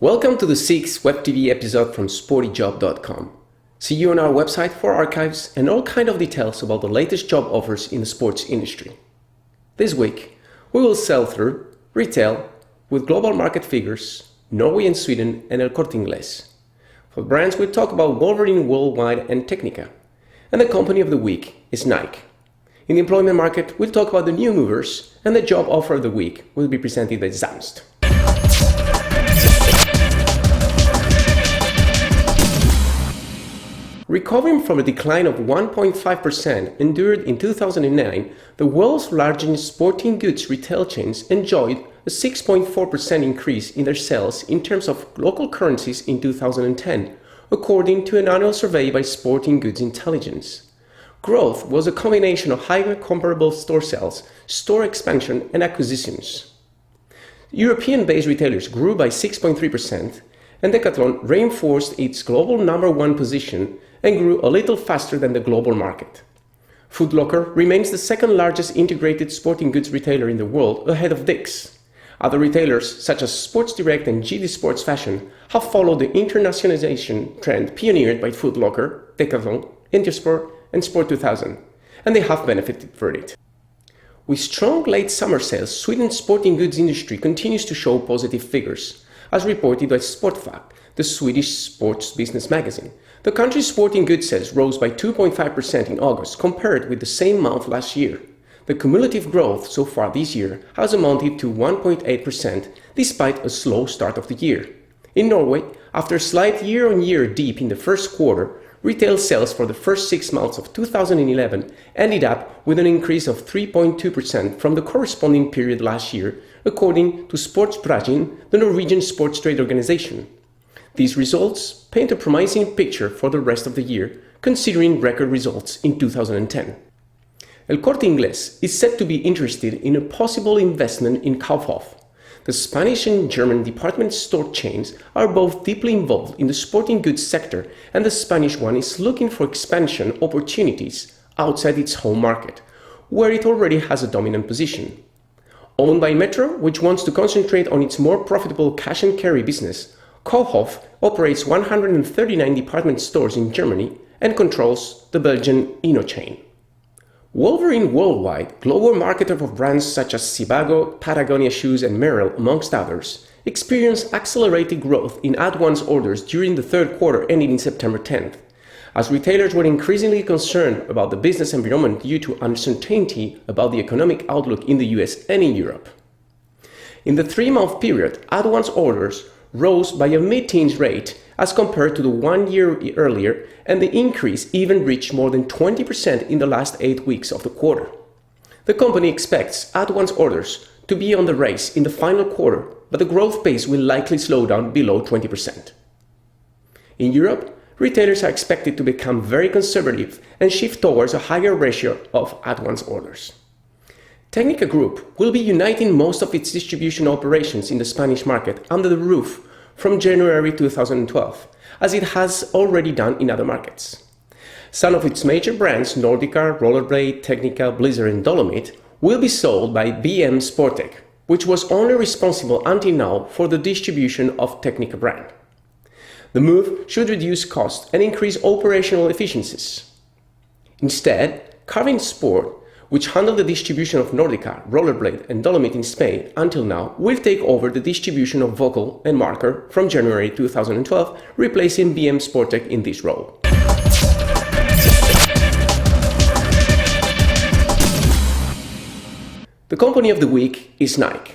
Welcome to the 6th Web TV episode from Sportyjob.com. See you on our website for archives and all kind of details about the latest job offers in the sports industry. This week, we will sell through retail with global market figures, Norway and Sweden, and El Corte Inglés. For brands, we talk about Wolverine Worldwide and Technica. And the company of the week is Nike. In the employment market, we'll talk about the new movers, and the job offer of the week will be presented by Zamst. Recovering from a decline of 1.5% endured in 2009, the world's largest sporting goods retail chains enjoyed a 6.4% increase in their sales in terms of local currencies in 2010, according to an annual survey by Sporting Goods Intelligence. Growth was a combination of higher comparable store sales, store expansion, and acquisitions. European-based retailers grew by 6.3%, and Decathlon reinforced its global number one position and grew a little faster than the global market. Foot Locker remains the second largest integrated sporting goods retailer in the world, ahead of Dick's. Other retailers, such as Sports Direct and GD Sports Fashion, have followed the internationalization trend pioneered by Foot Locker, Decathlon, Intersport, and Sport 2000, and they have benefited from it. With strong late summer sales, Sweden's sporting goods industry continues to show positive figures, as reported by Sportfack, the Swedish sports business magazine. The country's sporting goods sales rose by 2.5% in August compared with the same month last year. The cumulative growth so far this year has amounted to 1.8% despite a slow start of the year. In Norway, after a slight year-on-year dip in the first quarter, retail sales for the first 6 months of 2011 ended up with an increase of 3.2% from the corresponding period last year, according to Sportsbransjen, the Norwegian sports trade organization. These results paint a promising picture for the rest of the year, considering record results in 2010. El Corte Inglés is said to be interested in a possible investment in Kaufhof. The Spanish and German department store chains are both deeply involved in the sporting goods sector, and the Spanish one is looking for expansion opportunities outside its home market, where it already has a dominant position. Owned by Metro, which wants to concentrate on its more profitable cash and carry business, Kaufhof operates 139 department stores in Germany and controls the Belgian Inno chain. Wolverine Worldwide, global marketer of brands such as Sebago, Patagonia Shoes, and Merrell, amongst others, experienced accelerated growth in at-once orders during the third quarter ending in September 10th, as retailers were increasingly concerned about the business environment due to uncertainty about the economic outlook in the US and in Europe. In the 3-month period, at-once orders rose by a mid-teens rate as compared to the 1 year earlier, and the increase even reached more than 20% in the last 8 weeks of the quarter. The company expects at-once orders to be on the race in the final quarter, but the growth pace will likely slow down below 20%. In Europe, retailers are expected to become very conservative and shift towards a higher ratio of at-once orders. Technica Group will be uniting most of its distribution operations in the Spanish market under the roof from January 2012, as it has already done in other markets. Some of its major brands, Nordica, Rollerblade, Technica, Blizzard, and Dolomite, will be sold by BM Sportec, which was only responsible until now for the distribution of Technica brand. The move should reduce costs and increase operational efficiencies. Instead, Carvin Sport, which handled the distribution of Nordica, Rollerblade, and Dolomite in Spain until now, will take over the distribution of Vocal and Marker from January 2012, replacing BM Sportec in this role. The company of the week is Nike.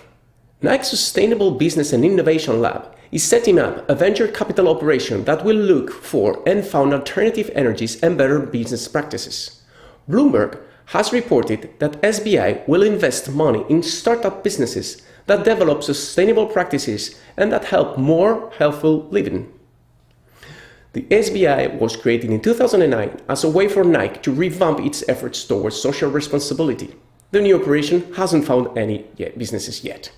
Nike's Sustainable Business and Innovation Lab is setting up a venture capital operation that will look for and found alternative energies and better business practices. Bloomberg has reported that SBI will invest money in startup businesses that develop sustainable practices and that help more healthful living. The SBI was created in 2009 as a way for Nike to revamp its efforts towards social responsibility. The new operation hasn't found any businesses yet.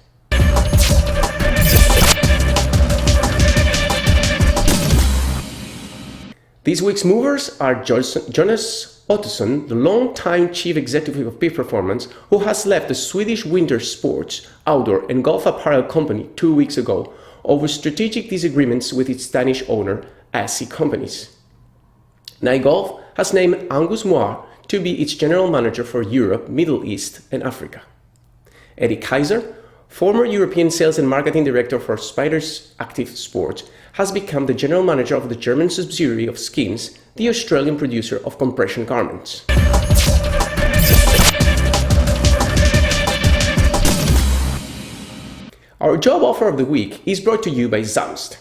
This week's movers are Jonas Ottosson, the long-time chief executive of Peak Performance, who has left the Swedish winter sports, outdoor and golf apparel company 2 weeks ago, over strategic disagreements with its Danish owner, SC Companies. Nike Golf has named Angus Moir to be its general manager for Europe, Middle East, and Africa. Eddie Kaiser, former European sales and marketing director for Spiders Active Sport, has become the general manager of the German subsidiary of Skims, the Australian producer of compression garments. Our job offer of the week is brought to you by Zamst.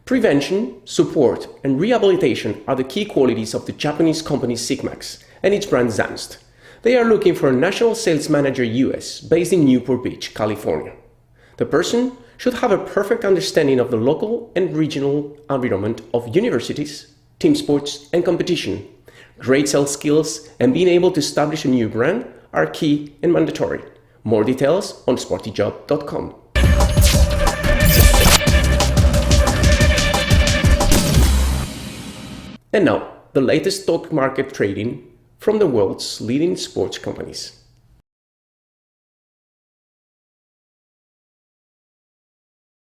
Prevention, support, and rehabilitation are the key qualities of the Japanese company Sigmax and its brand Zamst. They are looking for a national sales manager US based in Newport Beach, California. The person should have a perfect understanding of the local and regional environment of universities, team sports, and competition. Great sales skills and being able to establish a new brand are key and mandatory. More details on sportyjob.com. And now, the latest stock market trading from the world's leading sports companies.